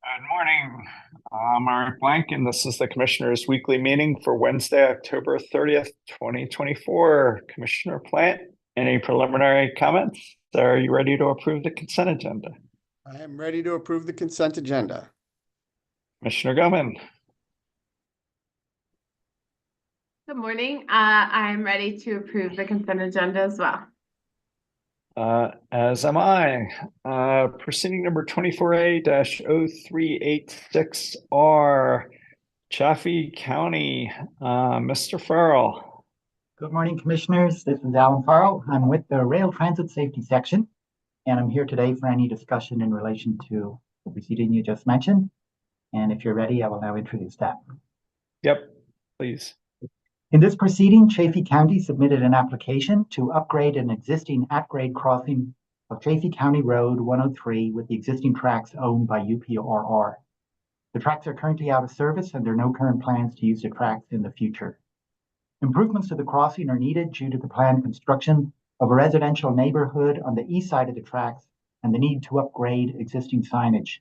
Good morning. I'm Eric Blank, and this is the Commissioner's Weekly Meeting for Wednesday, October 30th, 2024. Commissioner Plant, any preliminary comments? Are you ready to approve the consent agenda? I am ready to approve the consent agenda. Commissioner Goman, Good morning. I'm ready to approve the consent agenda as well. as am I. Proceeding number 24A-0386R, Chaffee County, Mr. Farrell. Good morning, Commissioners. This is Alan Farrell. I'm with the Rail Transit Safety Section, and I'm here today for any discussion in relation to the proceeding you just mentioned. And if you're ready, I will now introduce that. Yep, please. In this proceeding, Chaffee County submitted an application to upgrade an existing at-grade crossing of Chaffee County Road 103 with the existing tracks owned by UPRR. The tracks are currently out of service, and there are no current plans to use the tracks in the future. Improvements to the crossing are needed due to the planned construction of a residential neighborhood on the east side of the tracks and the need to upgrade existing signage.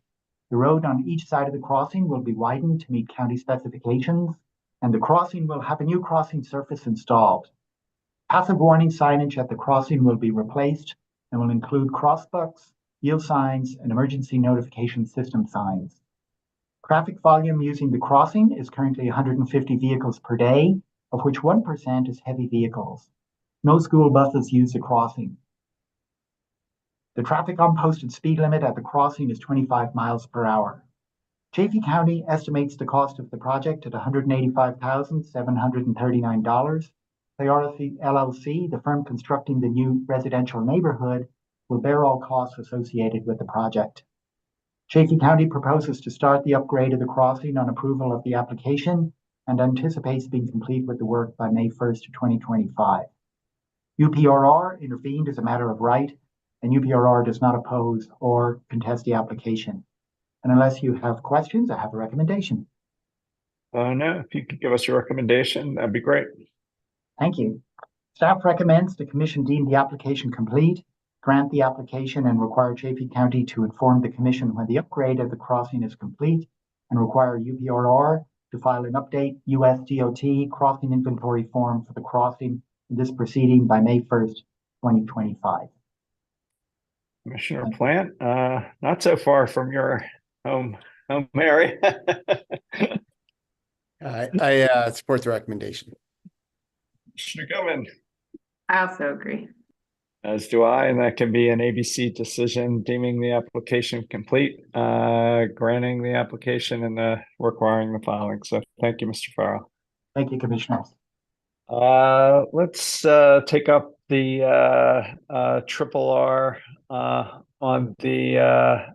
The road on each side of the crossing will be widened to meet county specifications, and the crossing will have a new crossing surface installed. Passive warning signage at the crossing will be replaced and will include crossbucks, yield signs, and emergency notification system signs. Traffic volume using the crossing is currently 150 vehicles per day, of which 1% is heavy vehicles. No school buses use the crossing. The traffic on posted speed limit at the crossing is 25 miles per hour. Chaffee County estimates the cost of the project at $185,739. Priority LLC, the firm constructing the new residential neighborhood, will bear all costs associated with the project. Chaffee County proposes to start the upgrade of the crossing on approval of the application and anticipates being complete with the work by May 1st, 2025. UPRR intervened as a matter of right, and UPRR does not oppose or contest the application. And unless you have questions, I have a recommendation. No, if you could give us your recommendation, that'd be great. Thank you. Staff recommends the Commission deem the application complete, grant the application, and require Chaffee County to inform the Commission when the upgrade of the crossing is complete, and require UPRR to file an update USDOT crossing inventory form for the crossing in this proceeding by May 1st, 2025. Commissioner Plant, not so far from your home area. I support the recommendation. Commissioner Goman, I also agree. as do I, and that can be an ABC decision deeming the application complete, granting the application, and requiring the filing. So thank you, Mr. Farrell. Thank you, Commissioners. Let's take up the triple R on the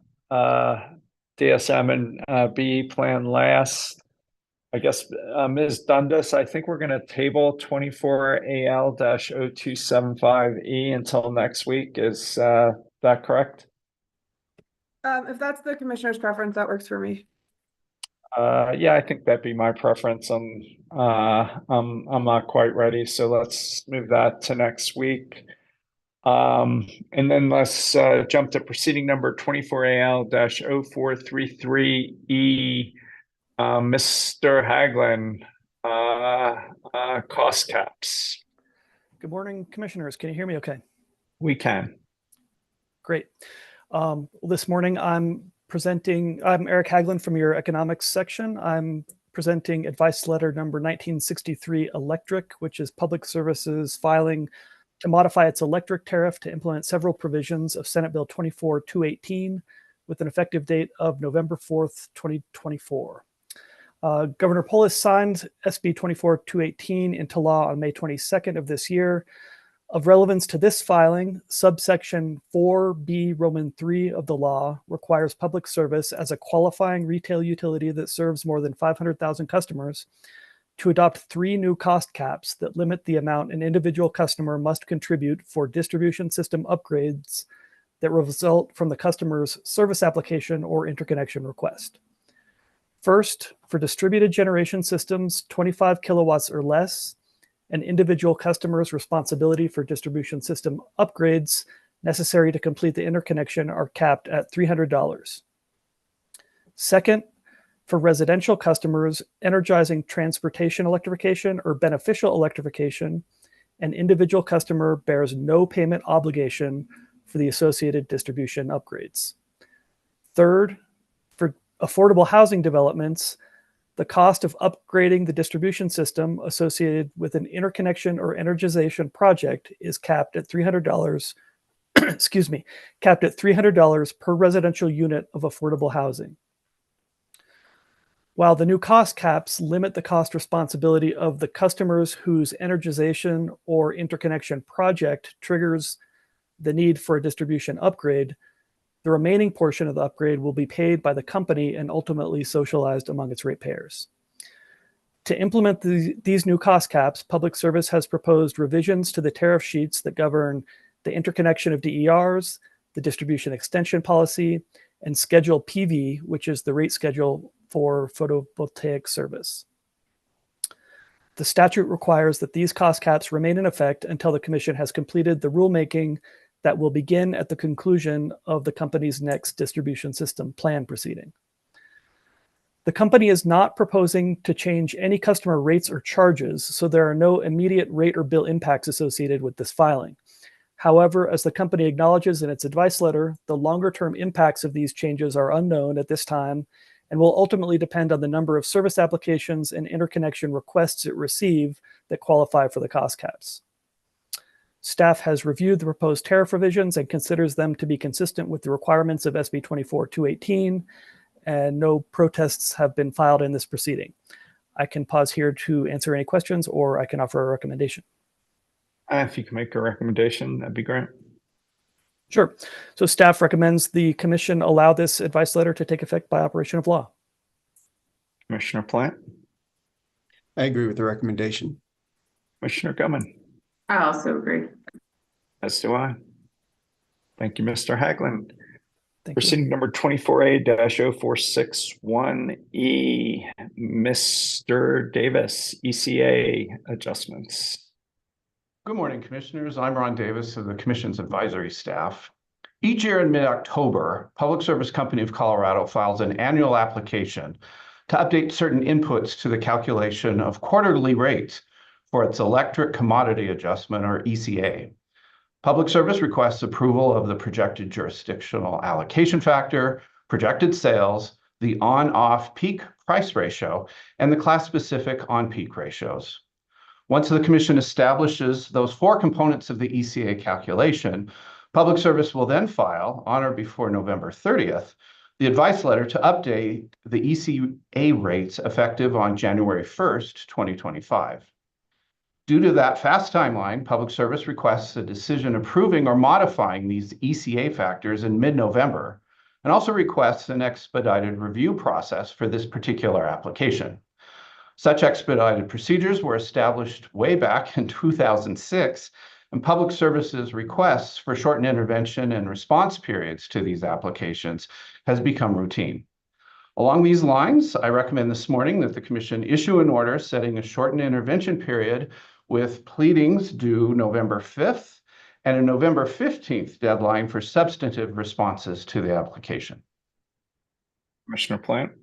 DSM and BE plan last. I guess, Ms. Dundas, I think we're going to table 24AL-0275E until next week. Is that correct? If that's the commissioner's preference, that works for me. Yeah, I think that'd be my preference. I'm not quite ready, so let's move that to next week. And then let's jump to proceeding number 24AL-0433E. Mr. Haglund, cost caps. Good morning, Commissioners. Can you hear me okay? We can. Great. This morning I'm Eric Haglund from your economics section. I'm presenting advice letter number 1963 electric, which is Public Services filing to modify its electric tariff to implement several provisions of Senate Bill 24-218 with an effective date of November 4th, 2024. Governor Polis signed SB 24-218 into law on May 22nd of this year. Of relevance to this filing, subsection 4B Roman 3 of the law requires Public Service as a qualifying retail utility that serves more than 500,000 customers to adopt 3 new cost caps that limit the amount an individual customer must contribute for distribution system upgrades that result from the customer's service application or interconnection request. First, for distributed generation systems 25 kilowatts or less, an individual customer's responsibility for distribution system upgrades necessary to complete the interconnection are capped at $300. Second, for residential customers energizing transportation electrification or beneficial electrification, an individual customer bears no payment obligation for the associated distribution upgrades. Third, for affordable housing developments, the cost of upgrading the distribution system associated with an interconnection or energization project is capped at $300, capped at $300 per residential unit of affordable housing. While the new cost caps limit the cost responsibility of the customers whose energization or interconnection project triggers the need for a distribution upgrade, the remaining portion of the upgrade will be paid by the company and ultimately socialized among its ratepayers. To implement these new cost caps, Public Service has proposed revisions to the tariff sheets that govern the interconnection of DERs, the distribution extension policy, and Schedule PV, which is the rate schedule for photovoltaic service. The statute requires that these cost caps remain in effect until the Commission has completed the rulemaking that will begin at the conclusion of the company's next distribution system plan proceeding. The company is not proposing to change any customer rates or charges, so there are no immediate rate or bill impacts associated with this filing. However, as the company acknowledges in its advice letter, the longer-term impacts of these changes are unknown at this time and will ultimately depend on the number of service applications and interconnection requests it receives that qualify for the cost caps. Staff has reviewed the proposed tariff revisions and considers them to be consistent with the requirements of SB 24-218, and no protests have been filed in this proceeding. I can pause here to answer any questions, or I can offer a recommendation. If you can make a recommendation, that'd be great. Sure. So staff recommends the Commission allow this advice letter to take effect by operation of law. Commissioner Plant, I agree with the recommendation. Commissioner Gumman, I also agree. as do I. Thank you, Mr. Haglund. Thank you. Proceeding number 24A-0461E, Mr. Davis, ECA adjustments. Good morning, Commissioners. I'm Ron Davis of the Commission's advisory staff. Each year in mid-October, Public Service Company of Colorado files an annual application to update certain inputs to the calculation of quarterly rates for its electric commodity adjustment, or ECA. Public Service requests approval of the projected jurisdictional allocation factor, projected sales, the on-off peak price ratio, and the class-specific on-peak ratios. Once the Commission establishes those four components of the ECA calculation, Public Service will then file, on or before November 30th, the advice letter to update the ECA rates effective on January 1st, 2025. Due to that fast timeline, Public Service requests a decision approving or modifying these ECA factors in mid-November, and also requests an expedited review process for this particular application. Such expedited procedures were established way back in 2006, and Public Service's requests for shortened intervention and response periods to these applications has become routine. Along these lines, I recommend this morning that the Commission issue an order setting a shortened intervention period with pleadings due November 5th and a November 15th deadline for substantive responses to the application. Commissioner Plant,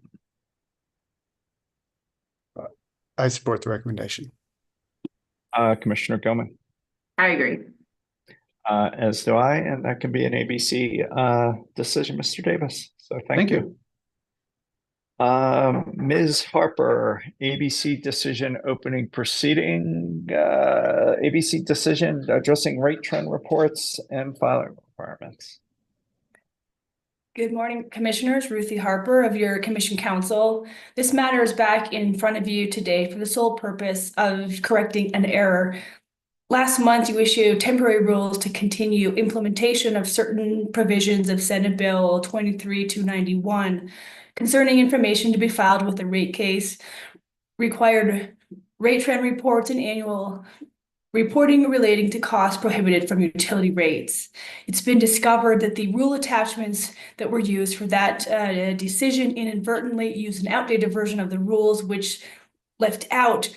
I support the recommendation. Commissioner Gilman, I agree. as do I, and that can be an ABC decision, Mr. Davis. So thank you. Ms. Harper, ABC decision opening proceeding, ABC decision addressing rate trend reports and filing requirements. Good morning, Commissioners. Ruthie Harper of your Commission Council. This matter is back in front of you today for the sole purpose of correcting an error. Last month, you issued temporary rules to continue implementation of certain provisions of Senate Bill 23-291 concerning information to be filed with the rate case, required rate trend reports, and annual reporting relating to costs prohibited from utility rates. It's been discovered that the rule attachments that were used for that decision inadvertently used an outdated version of the rules, which left out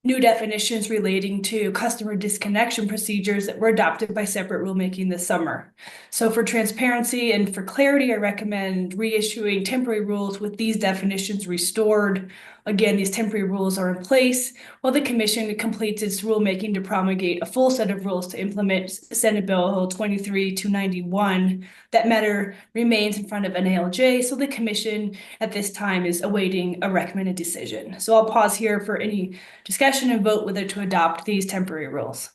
new definitions relating to customer disconnection procedures that were adopted by separate rulemaking this summer. So for transparency and for clarity, I recommend reissuing temporary rules with these definitions restored. Again, these temporary rules are in place while the Commission completes its rulemaking to promulgate a full set of rules to implement Senate Bill 23-291. That matter remains in front of an ALJ, so the Commission at this time is awaiting a recommended decision. So I'll pause here for any discussion and vote whether to adopt these temporary rules.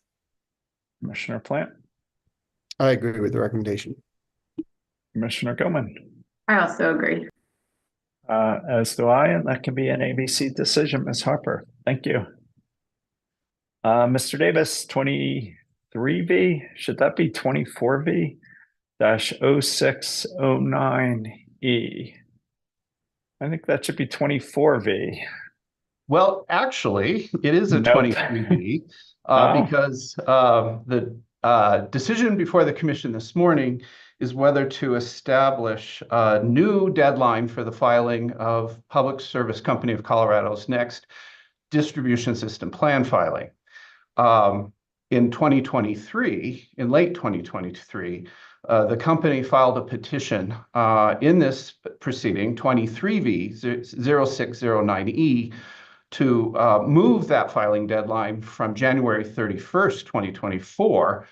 Commissioner Plant, I agree with the recommendation. Commissioner Gilman, I also agree. as do I, and that can be an ABC decision, Ms. Harper. Thank you. Mr. Davis, 23V, should that be 24V-0609E? I think that should be 24V. Well, actually, it is a Nope. 23B Oh. because the decision before the commission this morning is whether to establish a new deadline for the filing of Public Service Company of Colorado's next distribution system plan filing. In 2023, in late 2023, the company filed a petition in this proceeding, 23V-0609E, to move that filing deadline from January 31st, 2024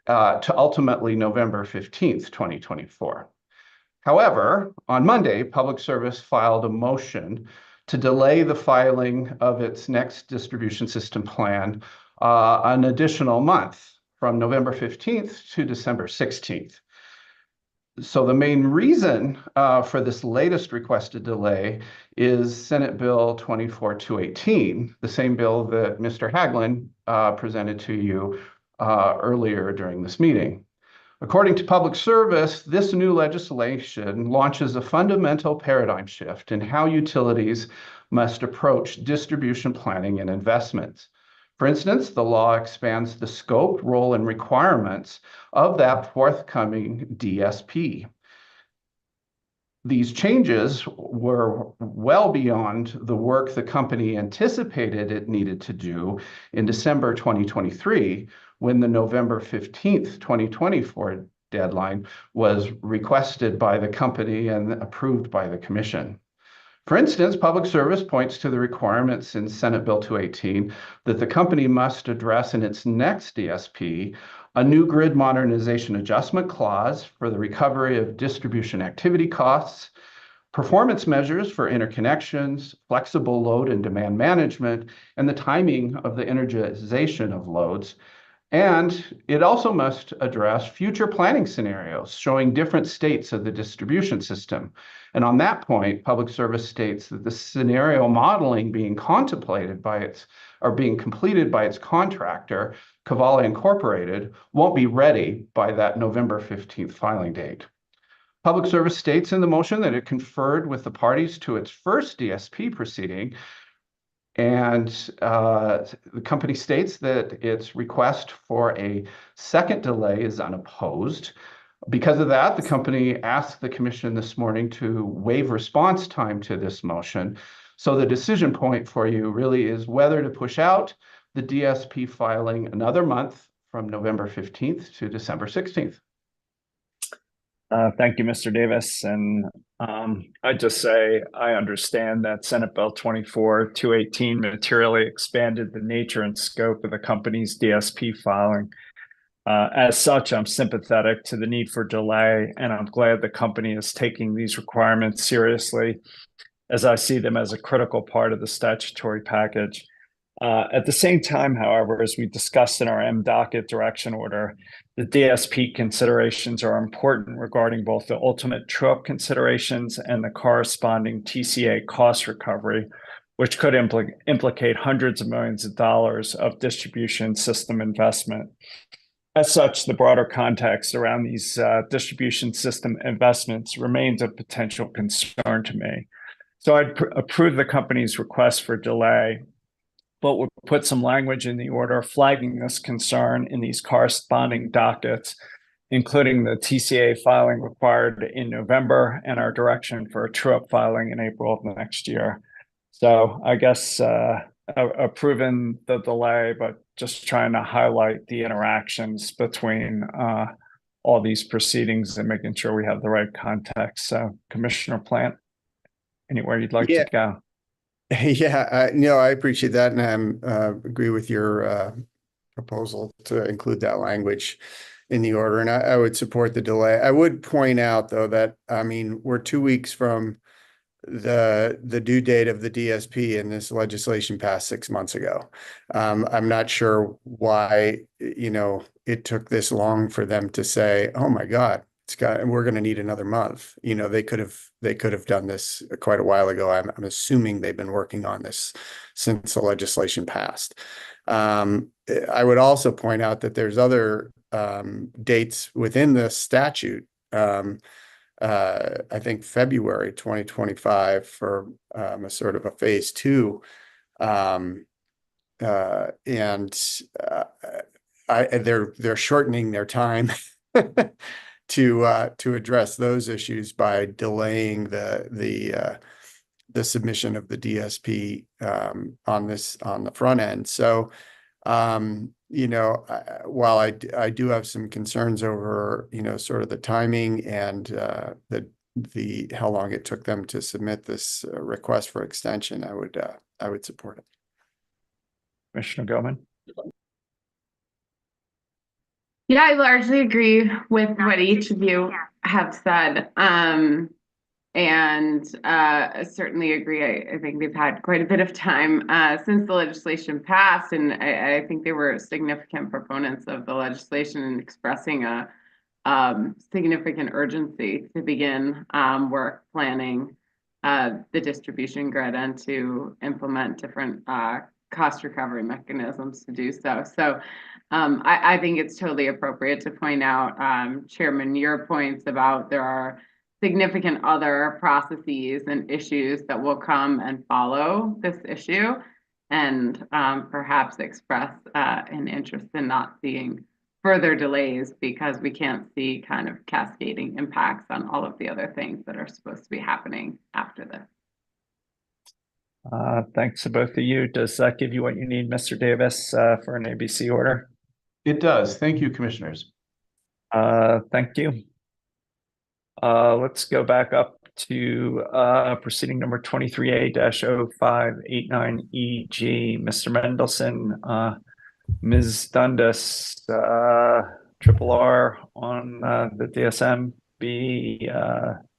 to ultimately November 15th, 2024. However, on Monday, Public Service filed a motion to delay the filing of its next distribution system plan an additional month from November 15th to December 16th. So the main reason for this latest requested delay is Senate Bill 24-218, the same bill that Mr. Haglund presented to you earlier during this meeting. According to Public Service, this new legislation launches a fundamental paradigm shift in how utilities must approach distribution planning and investments. For instance, the law expands the scope, role, and requirements of that forthcoming DSP. These changes were well beyond the work the company anticipated it needed to do in December 2023, when the November 15th, 2024 deadline was requested by the company and approved by the commission. For instance, Public Service points to the requirements in Senate Bill 218 that the company must address in its next DSP a new grid modernization adjustment clause for the recovery of distribution activity costs, performance measures for interconnections, flexible load and demand management, and the timing of the energization of loads. And it also must address future planning scenarios showing different states of the distribution system. And on that point, Public Service states that the scenario modeling being contemplated by being completed by its contractor, Cavalli Incorporated, won't be ready by that November 15th filing date. Public Service states in the motion that it conferred with the parties to its first DSP proceeding, and the company states that its request for a second delay is unopposed. Because of that, the company asked the commission this morning to waive response time to this motion. So the decision point for you really is whether to push out the DSP filing another month from November 15th to December 16th. Thank you, Mr. Davis. And I'd just say I understand that Senate Bill 24-218 materially expanded the nature and scope of the company's DSP filing. As such, I'm sympathetic to the need for delay, and I'm glad the company is taking these requirements seriously, as I see them as a critical part of the statutory package. At the same time, however, as we discussed in our M-Docket direction order, the DSP considerations are important regarding both the ultimate true-up considerations and the corresponding TCA cost recovery, which could implicate hundreds of millions of dollars of distribution system investment. As such, the broader context around these distribution system investments remains of potential concern to me. So I'd approve the company's request for delay, but would put some language in the order flagging this concern in these corresponding dockets, including the TCA filing required in November and our direction for a true-up filing in April of the next year. So I guess approving the delay, but just trying to highlight the interactions between all these proceedings and making sure we have the right context. So Commissioner Plant, anywhere you'd like to go? Yeah, no, I appreciate that, and I agree with your proposal to include that language in the order, and I would support the delay. I would point out, though, that, I mean, we're 2 weeks from the due date of the DSP, and this legislation passed 6 months ago. I'm not sure why, it took this long for them to say, oh my God, we're going to need another month. They could have done this quite a while ago. I'm assuming they've been working on this since the legislation passed. I would also point out that there's other dates within the statute. I think February 2025 for a sort of a phase 2. They're shortening their time to address those issues by delaying the submission of the DSP on the front end. So while I do have some concerns over, sort of the timing and the how long it took them to submit this request for extension, I would support it. Commissioner Goman? Yeah, I largely agree with what each of you have said. And certainly agree. I think they've had quite a bit of time since the legislation passed, and I think they were significant proponents of the legislation and expressing a significant urgency to begin work planning the distribution grid and to implement different cost recovery mechanisms to do so. So I think it's totally appropriate to point out, Chairman, your points about there are significant other processes and issues that will come and follow this issue, and perhaps express an interest in not seeing further delays because we can't see kind of cascading impacts on all of the other things that are supposed to be happening after this. Thanks to both of you. Does that give you what you need, Mr. Davis, for an ABC order? It does. Thank you, commissioners. Thank you. Let's go back up to proceeding number 23A-0589EG. Mr. Mendelson, Ms. Dundas, Triple R on the DSM-B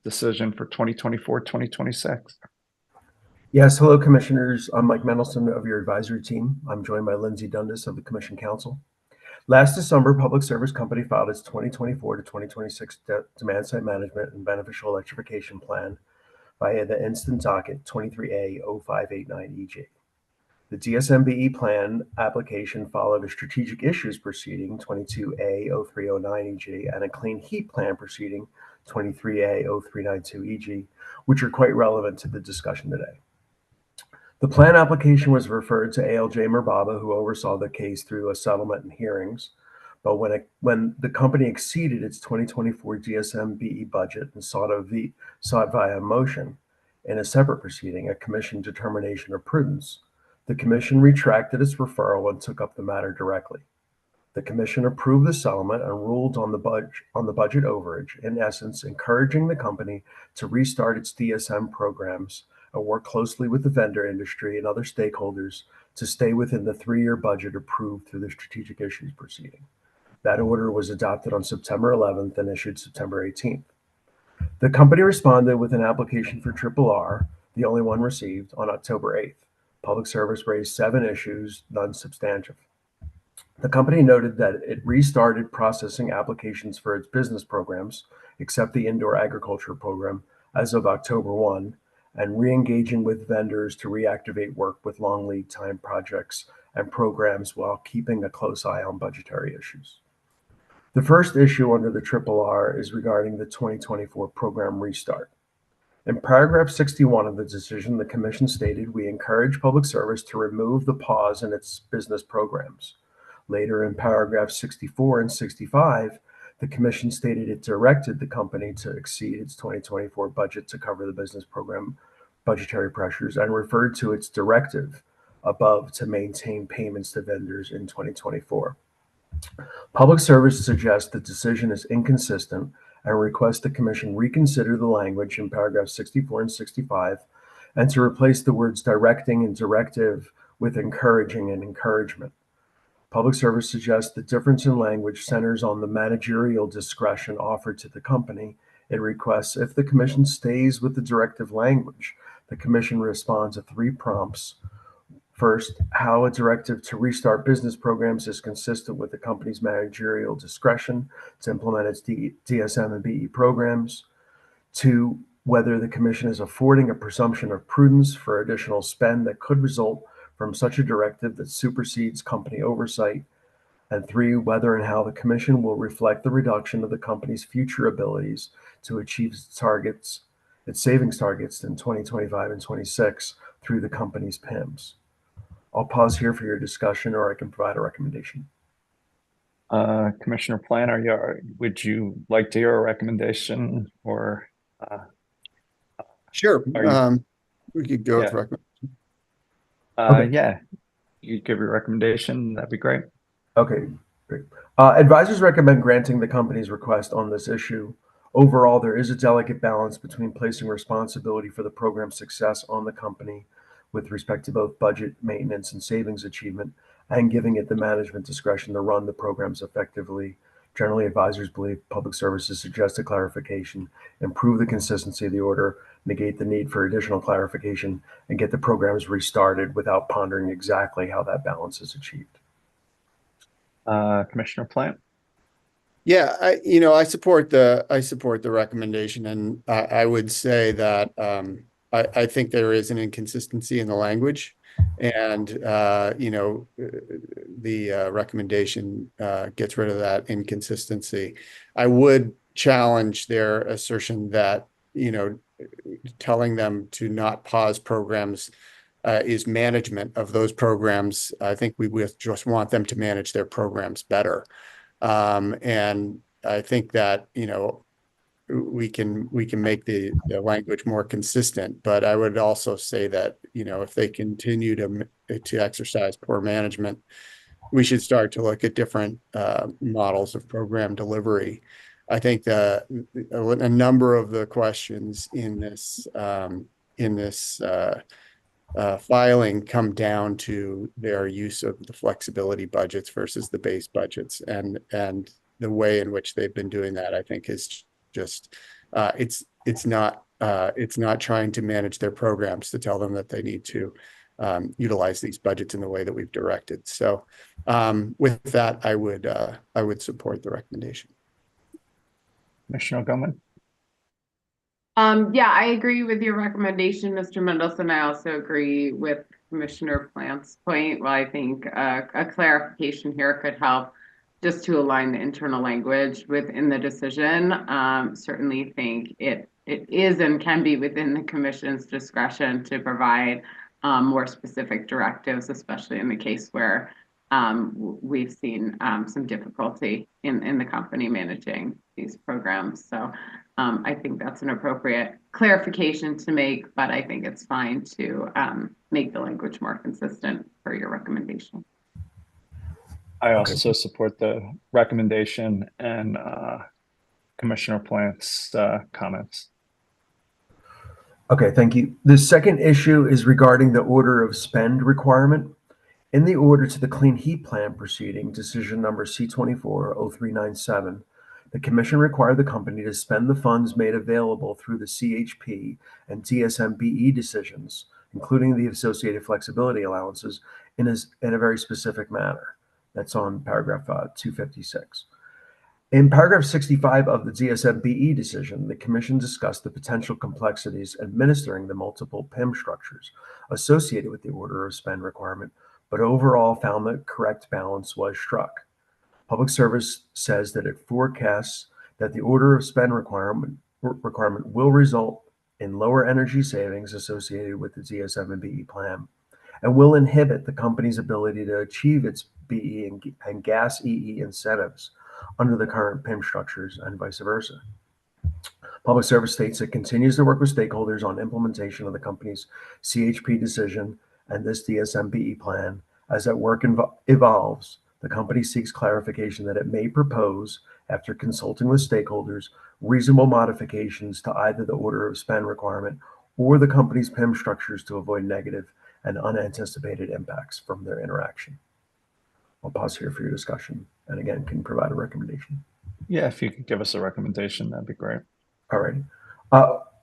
decision for 2024-2026. Yes, hello, commissioners. I'm Mike Mendelson of your advisory team. I'm joined by Lindsay Dundas of the Commission Council. Last December, Public Service Company filed its 2024 to 2026 Demand Side Management and Beneficial Electrification Plan via the instant docket 23A-0589EG. The DSM-BE plan application followed a strategic issues proceeding 22A-0309EG and a clean heat plan proceeding 23A-0392EG, which are quite relevant to the discussion today. The plan application was referred to ALJ Merbaba, who oversaw the case through a settlement and hearings. But when the company exceeded its 2024 DSM-BE budget and sought via motion in a separate proceeding, a commission determination of prudence, the commission retracted its referral and took up the matter directly. The commission approved the settlement and ruled on the budget overage, in essence, encouraging the company to restart its DSM programs and work closely with the vendor industry and other stakeholders to stay within the 3-year budget approved through the strategic issues proceeding. That order was adopted on September 11th and issued September 18th. The company responded with an application for Triple R, the only one received, on October 8th. Public Service raised 7 issues, none substantive. The company noted that it restarted processing applications for its business programs, except the indoor agriculture program, as of October 1, and re-engaging with vendors to reactivate work with long lead time projects and programs while keeping a close eye on budgetary issues. The first issue under the Triple R is regarding the 2024 program restart. In paragraph 61 of the decision, the commission stated, "We encourage Public Service to remove the pause in its business programs." Later in paragraph 64 and 65, the commission stated it directed the company to exceed its 2024 budget to cover the business program budgetary pressures and referred to its directive above to maintain payments to vendors in 2024. Public Service suggests the decision is inconsistent and requests the Commission reconsider the language in paragraphs 64 and 65 and to replace the words directing and directive with encouraging and encouragement. Public Service suggests the difference in language centers on the managerial discretion offered to the company. It requests if the Commission stays with the directive language, the Commission responds to 3 prompts. First, how a directive to restart business programs is consistent with the company's managerial discretion to implement its DSM and BE programs. 2, whether the Commission is affording a presumption of prudence for additional spend that could result from such a directive that supersedes company oversight. And 3, whether and how the Commission will reflect the reduction of the company's future abilities to achieve its savings targets in 2025 and 26 through the company's PIMs. I'll pause here for your discussion, or I can provide a recommendation. Commissioner Planner, would you like to hear a recommendation or? Sure. You, We could go with recommendation. Okay. Yeah, you give your recommendation. That'd be great. Okay, great. Advisors recommend granting the company's request on this issue. Overall, there is a delicate balance between placing responsibility for the program's success on the company with respect to both budget, maintenance, and savings achievement, and giving it the management discretion to run the programs effectively. Generally, advisors believe Public Services suggest a clarification, improve the consistency of the order, negate the need for additional clarification, and get the programs restarted without pondering exactly how that balance is achieved. Commissioner Plant. Yeah, I support the recommendation, and I would say that I think there is an inconsistency in the language, and the recommendation gets rid of that inconsistency. I would challenge their assertion that telling them to not pause programs is management of those programs. I think we just want them to manage their programs better. And I think that, we can make the language more consistent, but I would also say that, if they continue to exercise poor management, we should start to look at different models of program delivery. I think a number of the questions in this filing come down to their use of the flexibility budgets versus the base budgets, and the way in which they've been doing that, I think, is just it's not trying to manage their programs to tell them that they need to utilize these budgets in the way that we've directed. So with that, I would support the recommendation. Commissioner Goldman. Yeah, I agree with your recommendation, Mr. Mendelson. I also agree with Commissioner Plant's point. Well, I think a clarification here could help just to align the internal language within the decision. Certainly think it is and can be within the Commission's discretion to provide more specific directives, especially in the case where we've seen some difficulty in the company managing these programs. So I think that's an appropriate clarification to make, but I think it's fine to make the language more consistent for your recommendation. I also support the recommendation and Commissioner Plant's comments. Okay, thank you. The second issue is regarding the order of spend requirement. In the order to the Clean Heat Plan proceeding, decision number C240397, the Commission required the company to spend the funds made available through the CHP and DSM-BE decisions, including the associated flexibility allowances, in a very specific manner. That's on paragraph 256. In paragraph 65 of the DSM-BE decision, the Commission discussed the potential complexities administering the multiple PIM structures associated with the order of spend requirement, but overall found the correct balance was struck. Public Service says that it forecasts that the order of spend requirement will result in lower energy savings associated with the DSM and BE plan, and will inhibit the company's ability to achieve its BE and gas EE incentives under the current PIM structures and vice versa. Public Service states it continues to work with stakeholders on implementation of the company's CHP decision and this DSM-BE plan. As that work evolves, the company seeks clarification that it may propose, after consulting with stakeholders, reasonable modifications to either the order of spend requirement or the company's PIM structures to avoid negative and unanticipated impacts from their interaction. I'll pause here for your discussion, and again, can provide a recommendation. Yeah, if you could give us a recommendation, that'd be great. All right.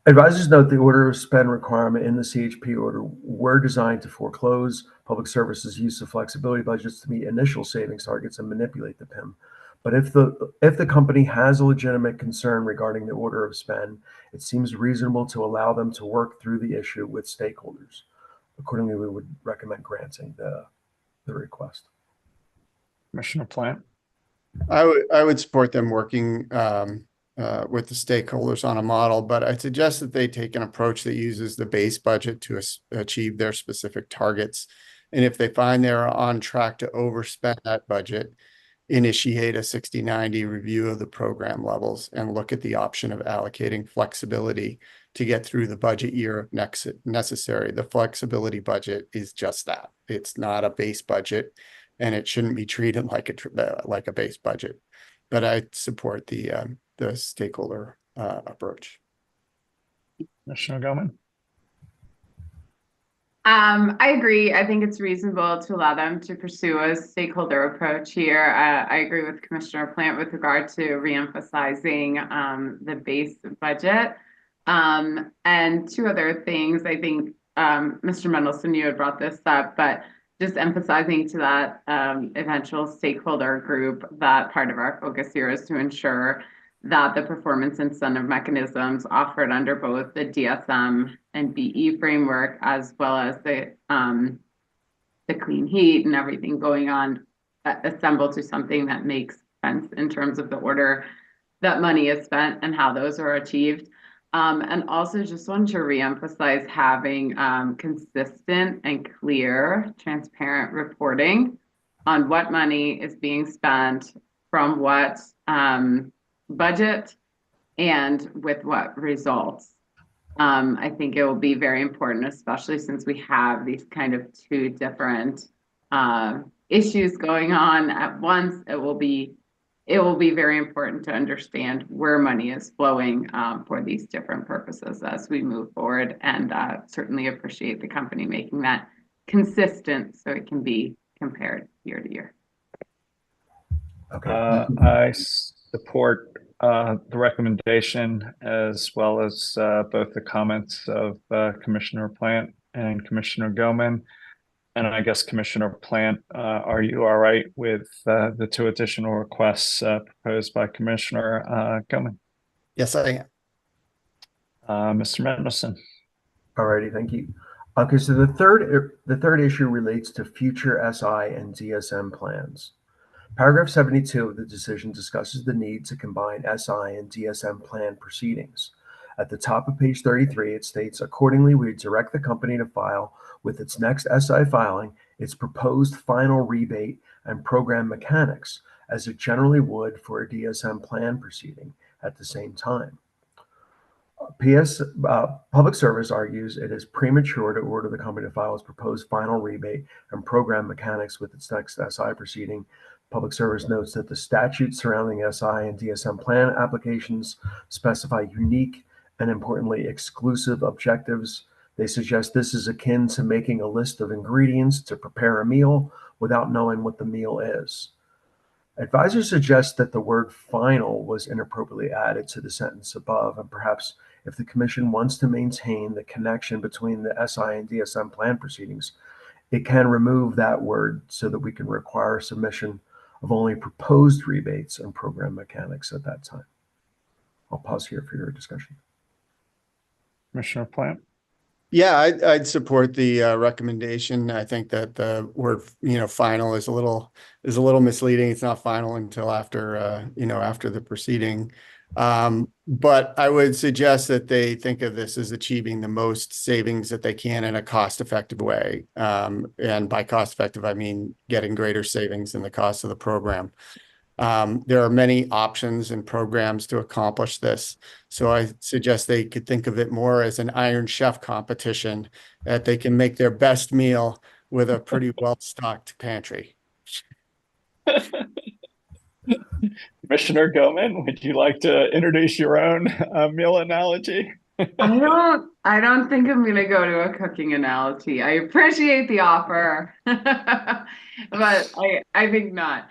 Advisors note the order of spend requirement in the CHP order were designed to foreclose public services use of flexibility budgets to meet initial savings targets and manipulate the PIM. But if the company has a legitimate concern regarding the order of spend, it seems reasonable to allow them to work through the issue with stakeholders. Accordingly, we would recommend granting the request. Commissioner Plant? I would support them working with the stakeholders on a model, but I suggest that they take an approach that uses the base budget to achieve their specific targets. And if they find they're on track to overspend that budget, initiate a 60-90 review of the program levels and look at the option of allocating flexibility to get through the budget year if necessary. The flexibility budget is just that. It's not a base budget, and it shouldn't be treated like a base budget. But I support the stakeholder approach. Commissioner Goman? I agree. I think it's reasonable to allow them to pursue a stakeholder approach here. I agree with Commissioner Plant with regard to reemphasizing the base budget. And two other things, I think, Mr. Mendelson, you had brought this up, but just emphasizing to that eventual stakeholder group that part of our focus here is to ensure that the performance incentive mechanisms offered under both the DSM and BE framework, as well as the clean heat and everything going on, assemble to something that makes sense in terms of the order that money is spent and how those are achieved. And also just want to reemphasize having consistent and clear, transparent reporting on what money is being spent from what budget and with what results. I think it will be very important, especially since we have these kind of two different issues going on at once. It will be very important to understand where money is flowing for these different purposes as we move forward, and certainly appreciate the company making that consistent so it can be compared year to year. Okay. I support the recommendation, as well as both the comments of Commissioner Plant and Commissioner Goman. And I guess Commissioner Plant, are you all right with the two additional requests proposed by Commissioner Goman? Yes, I am. Mr. Mendelson? All righty, thank you. Okay, so the third issue relates to future SI and DSM plans. Paragraph 72 of the decision discusses the need to combine SI and DSM plan proceedings. At the top of page 33, it states, accordingly, we direct the company to file with its next SI filing its proposed final rebate and program mechanics, as it generally would for a DSM plan proceeding at the same time. Public Service argues it is premature to order the company to file its proposed final rebate and program mechanics with its next SI proceeding. Public Service notes that the statutes surrounding SI and DSM plan applications specify unique and, importantly, exclusive objectives. They suggest this is akin to making a list of ingredients to prepare a meal without knowing what the meal is. Advisors suggest that the word final was inappropriately added to the sentence above, and perhaps if the Commission wants to maintain the connection between the SI and DSM plan proceedings, it can remove that word so that we can require submission of only proposed rebates and program mechanics at that time. I'll pause here for your discussion. Commissioner Plant? Yeah, I'd support the recommendation. I think that the word, final is a little misleading. It's not final until after, after the proceeding. But I would suggest that they think of this as achieving the most savings that they can in a cost-effective way. And by cost-effective, I mean getting greater savings in the cost of the program. There are many options and programs to accomplish this. So I suggest they could think of it more as an Iron Chef competition, that they can make their best meal with a pretty well-stocked pantry. Commissioner Goman, would you like to introduce your own meal analogy? I don't think I'm gonna go to a cooking analogy. I appreciate the offer, but I think not.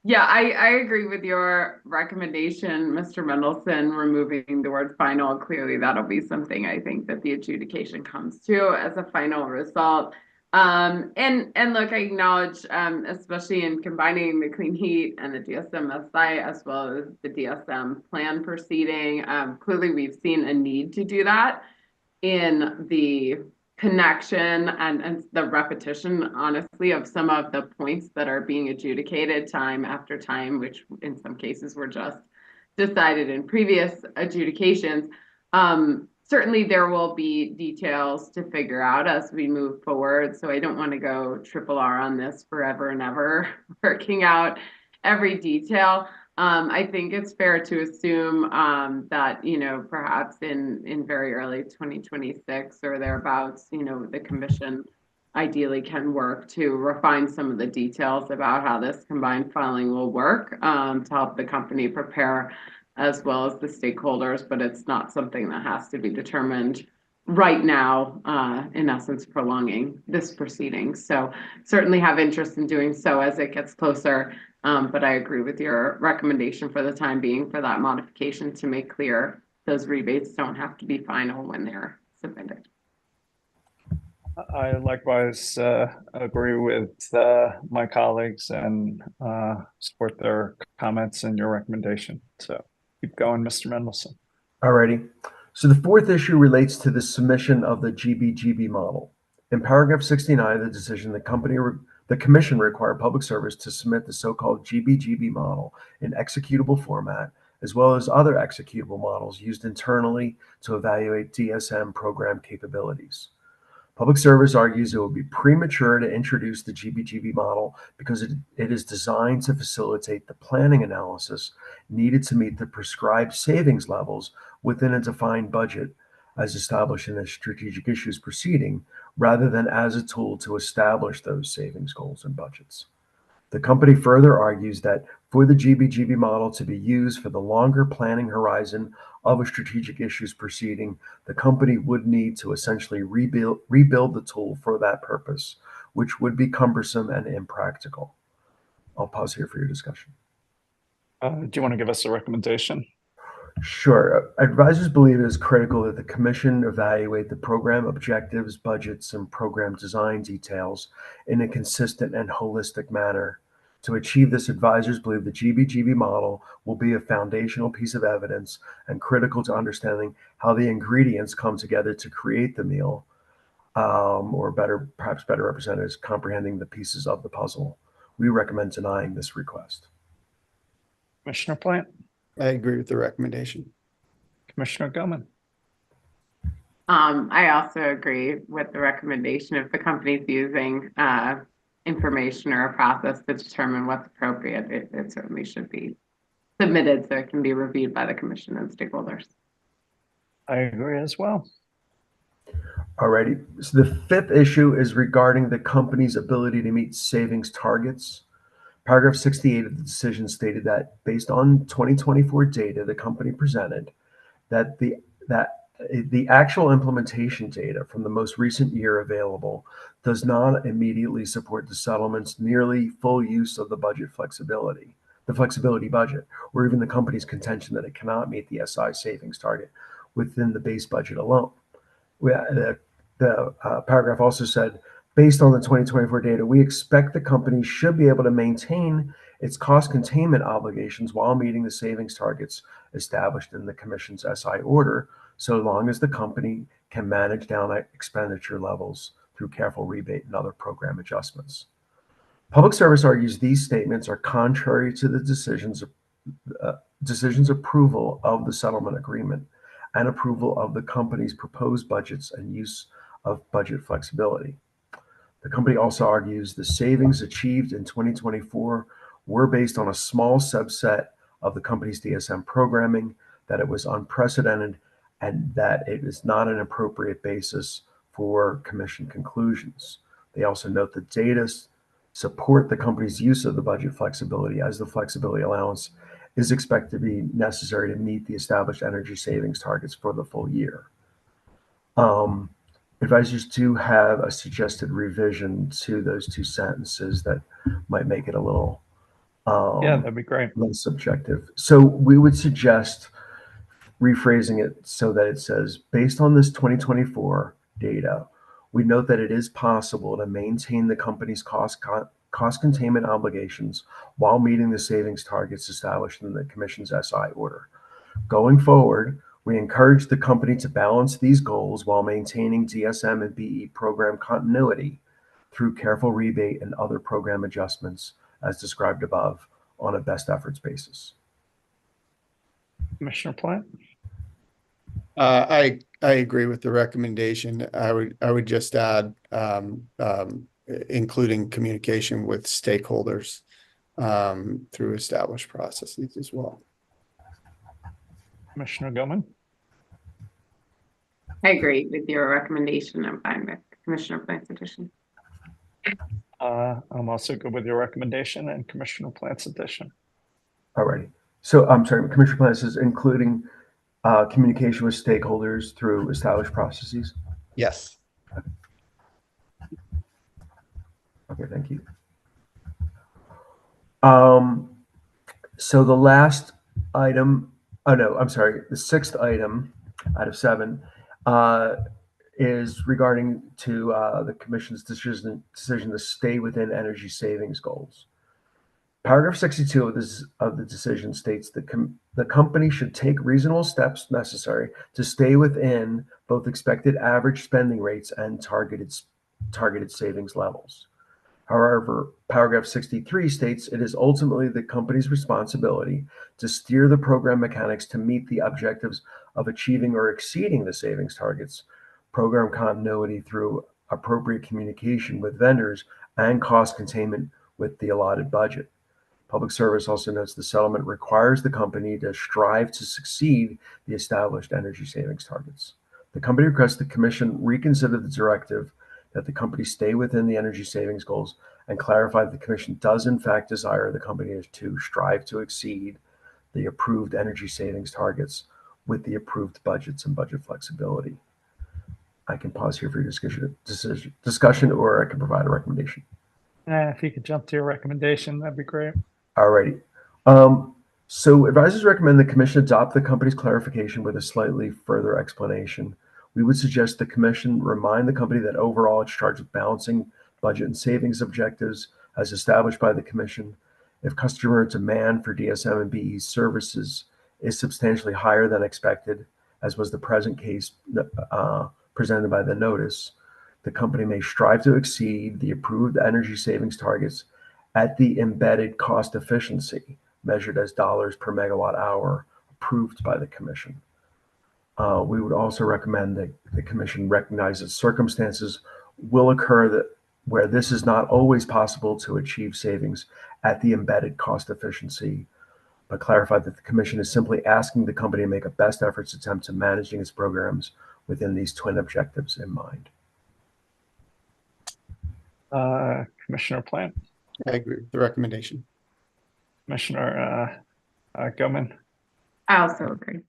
Yeah, I agree with your recommendation, Mr. Mendelson, removing the word final. Clearly, that'll be something I think that the adjudication comes to as a final result. And look, I acknowledge, especially in combining the clean heat and the DSM-SI as well as the DSM plan proceeding, clearly we've seen a need to do that in the connection and the repetition, honestly, of some of the points that are being adjudicated time after time, which in some cases were just decided in previous adjudications. Certainly there will be details to figure out as we move forward. So I don't want to go triple R on this forever and ever, working out every detail. I think it's fair to assume that, perhaps in very early 2026 or thereabouts, the commission ideally can work to refine some of the details about how this combined filing will work to help the company prepare as well as the stakeholders, but it's not something that has to be determined right now, in essence, prolonging this proceeding. So certainly have interest in doing so as it gets closer. But I agree with your recommendation for the time being for that modification to make clear those rebates don't have to be final when they're submitted. I likewise agree with my colleagues and support their comments and your recommendation. So keep going, Mr. Mendelson. Alrighty. So the fourth issue relates to the submission of the GBGB model. In paragraph 69 of the decision, the commission required public service to submit the so-called GBGB model in executable format, as well as other executable models used internally to evaluate DSM program capabilities. Public Service argues it would be premature to introduce the GBGB model because it is designed to facilitate the planning analysis needed to meet the prescribed savings levels within a defined budget as established in a strategic issues proceeding, rather than as a tool to establish those savings goals and budgets. The company further argues that for the GBGB model to be used for the longer planning horizon of a strategic issues proceeding, the company would need to essentially rebuild the tool for that purpose, which would be cumbersome and impractical. I'll pause here for your discussion. Do you want to give us a recommendation? Sure. Advisors believe it is critical that the commission evaluate the program objectives, budgets, and program design details in a consistent and holistic manner. To achieve this, advisors believe the GBGB model will be a foundational piece of evidence and critical to understanding how the ingredients come together to create the meal, or perhaps better represented as comprehending the pieces of the puzzle. We recommend denying this request. Commissioner Plant? I agree with the recommendation. Commissioner Goman? I also agree with the recommendation. If the company's using information or a process to determine what's appropriate, it certainly should be submitted so it can be reviewed by the commission and stakeholders. I agree as well. Alrighty. So the fifth issue is regarding the company's ability to meet savings targets. Paragraph 68 of the decision stated that based on 2024 data the company presented, that the actual implementation data from the most recent year available does not immediately support the settlement's nearly full use of the flexibility budget, or even the company's contention that it cannot meet the SI savings target within the base budget alone. The paragraph also said, based on the 2024 data, we expect the company should be able to maintain its cost containment obligations while meeting the savings targets established in the Commission's SI order, so long as the company can manage down expenditure levels through careful rebate and other program adjustments. Public Service argues these statements are contrary to the decision's approval of the settlement agreement and approval of the company's proposed budgets and use of budget flexibility. The company also argues the savings achieved in 2024 were based on a small subset of the company's DSM programming, that it was unprecedented, and that it is not an appropriate basis for commission conclusions. They also note that data support the company's use of the budget flexibility, as the flexibility allowance is expected to be necessary to meet the established energy savings targets for the full year. Advisors do have a suggested revision to those two sentences that might make it a little Yeah, that'd be great. less subjective. So we would suggest rephrasing it so that it says, based on this 2024 data, we note that it is possible to maintain the company's cost containment obligations while meeting the savings targets established in the Commission's SI order. Going forward, we encourage the company to balance these goals while maintaining DSM and BE program continuity through careful rebate and other program adjustments as described above on a best efforts basis. Commissioner Plant? I agree with the recommendation. I would just add including communication with stakeholders through established processes as well. Commissioner Gilman? I agree with your recommendation. I'm fine with Commissioner Plant's addition. I'm also good with your recommendation and Commissioner Plant's addition. Alrighty. So I'm sorry, Commissioner Plant says including communication with stakeholders through established processes. Yes. Okay, thank you. So the last item, the sixth item out of 7 is regarding to the Commission's decision to stay within energy savings goals. Paragraph 62 of the decision states that the company should take reasonable steps necessary to stay within both expected average spending rates and targeted savings levels. However, paragraph 63 states it is ultimately the company's responsibility to steer the program mechanics to meet the objectives of achieving or exceeding the savings targets, program continuity through appropriate communication with vendors, and cost containment with the allotted budget. Public Service also notes the settlement requires the company to strive to succeed the established energy savings targets. The company requests the Commission reconsider the directive that the company stay within the energy savings goals and clarify that the Commission does in fact desire the company to strive to exceed the approved energy savings targets with the approved budgets and budget flexibility. I can pause here for your discussion, or I can provide a recommendation. If you could jump to your recommendation, that'd be great. Alrighty. So advisors recommend the Commission adopt the company's clarification with a slightly further explanation. We would suggest the Commission remind the company that overall it's charged with balancing budget and savings objectives as established by the Commission. If customer demand for DSM and BE services is substantially higher than expected, as was the present case presented by the notice, the company may strive to exceed the approved energy savings targets at the embedded cost efficiency, measured as dollars per megawatt hour, approved by the Commission. We would also recommend that the Commission recognize that circumstances will occur where this is not always possible to achieve savings at the embedded cost efficiency, but clarify that the Commission is simply asking the company to make a best efforts attempt to managing its programs within these twin objectives in mind. Commissioner Plant? I agree with the recommendation. Commissioner Gilman? I also agree.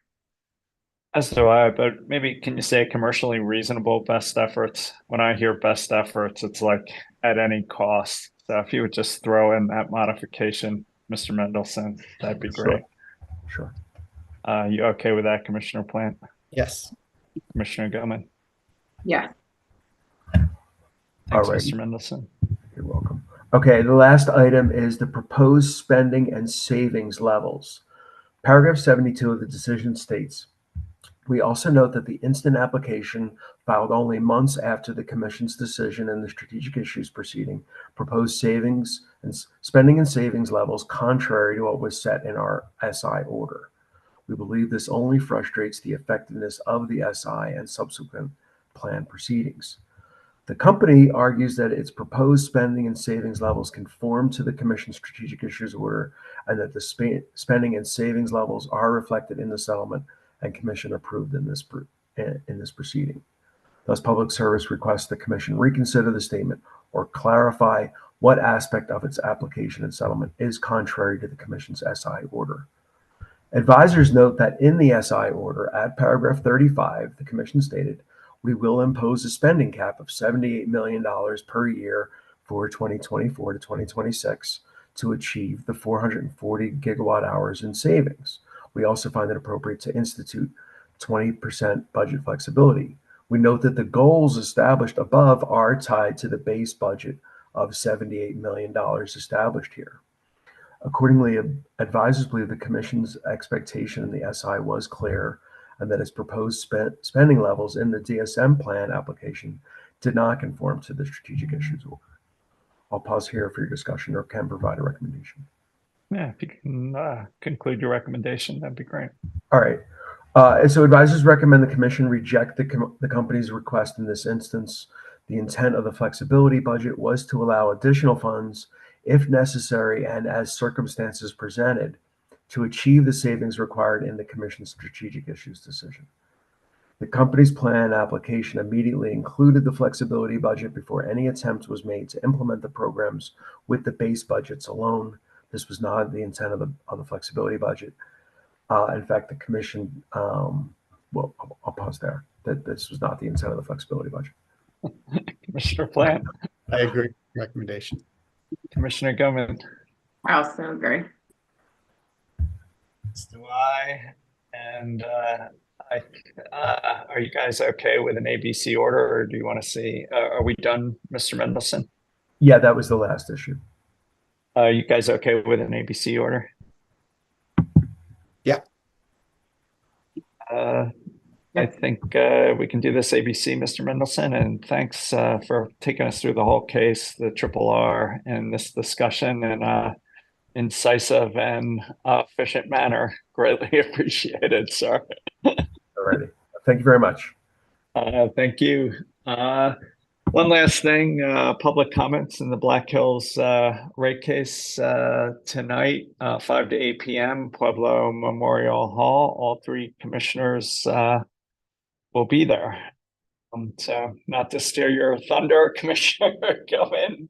As do I, but maybe can you say commercially reasonable best efforts? When I hear best efforts, it's like at any cost. So if you would just throw in that modification, Mr. Mendelson, that'd be great. Sure. You okay with that, Commissioner Plant? Yes. Commissioner Gilman? Yeah. Thanks, Alrighty. Mr. Mendelson. You're welcome. Okay, the last item is the proposed spending and savings levels. Paragraph 72 of the decision states, we also note that the instant application filed only months after the Commission's decision in the strategic issues proceeding proposed savings and spending and savings levels contrary to what was set in our SI order. We believe this only frustrates the effectiveness of the SI and subsequent plan proceedings. The company argues that its proposed spending and savings levels conform to the Commission's strategic issues order and that the spending and savings levels are reflected in the settlement and Commission approved in this proceeding. Thus, Public Service requests the Commission reconsider the statement or clarify what aspect of its application and settlement is contrary to the Commission's SI order. Advisors note that in the SI order at paragraph 35, the Commission stated, "We will impose a spending cap of $78 million per year for 2024 to 2026 to achieve the 440 gigawatt hours in savings. We also find it appropriate to institute 20% budget flexibility. We note that the goals established above are tied to the base budget of $78 million established here." Accordingly, advisors believe the Commission's expectation in the SI was clear and that its proposed spending levels in the DSM plan application did not conform to the strategic issues order. I'll pause here for your discussion or can provide a recommendation. Yeah, if you can conclude your recommendation, that'd be great. All right. And so advisors recommend the Commission reject the company's request in this instance. The intent of the flexibility budget was to allow additional funds if necessary and as circumstances presented to achieve the savings required in the Commission's strategic issues decision. The company's plan application immediately included the flexibility budget before any attempt was made to implement the programs with the base budgets alone. This was not the intent of the flexibility budget. In fact, the Commission, well, I'll pause there, that this was not the intent of the flexibility budget. Commissioner Plant. I agree. Recommendation. Commissioner Goman. I also agree. Do I? And are you guys okay with an ABC order, or do you want to see? Are we done, Mr. Mendelson? Yeah, that was the last issue. You guys okay with an ABC order? Yeah. I think we can do this ABC, Mr. Mendelson, and thanks for taking us through the whole case, the RRR, and this discussion in an incisive and efficient manner. Greatly appreciated, sir. Alrighty. Thank you very much. Thank you. One last thing, public comments in the Black Hills rate case tonight, 5 to 8 p.m., Pueblo Memorial Hall. All three commissioners will be there. So not to steal your thunder, Commissioner, go in.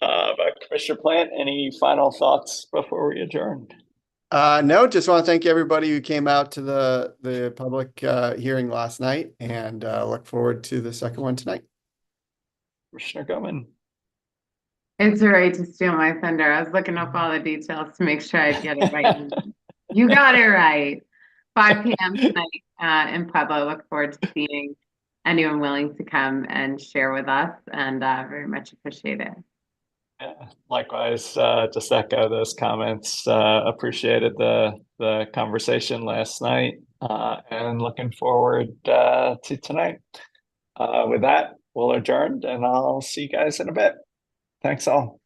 But Commissioner Plant, any final thoughts before we adjourn? No, just want to thank everybody who came out to the public hearing last night and look forward to the second one tonight. Commissioner Goman. It's all right to steal my thunder. I was looking up all the details to make sure I get it right. You got it right. 5 p.m. tonight in Pueblo. Look forward to seeing anyone willing to come and share with us, and very much appreciate it. Yeah, likewise, just echo those comments. Appreciated the conversation last night and looking forward to tonight. With that, we'll adjourn and I'll see you guys in a bit. Thanks all.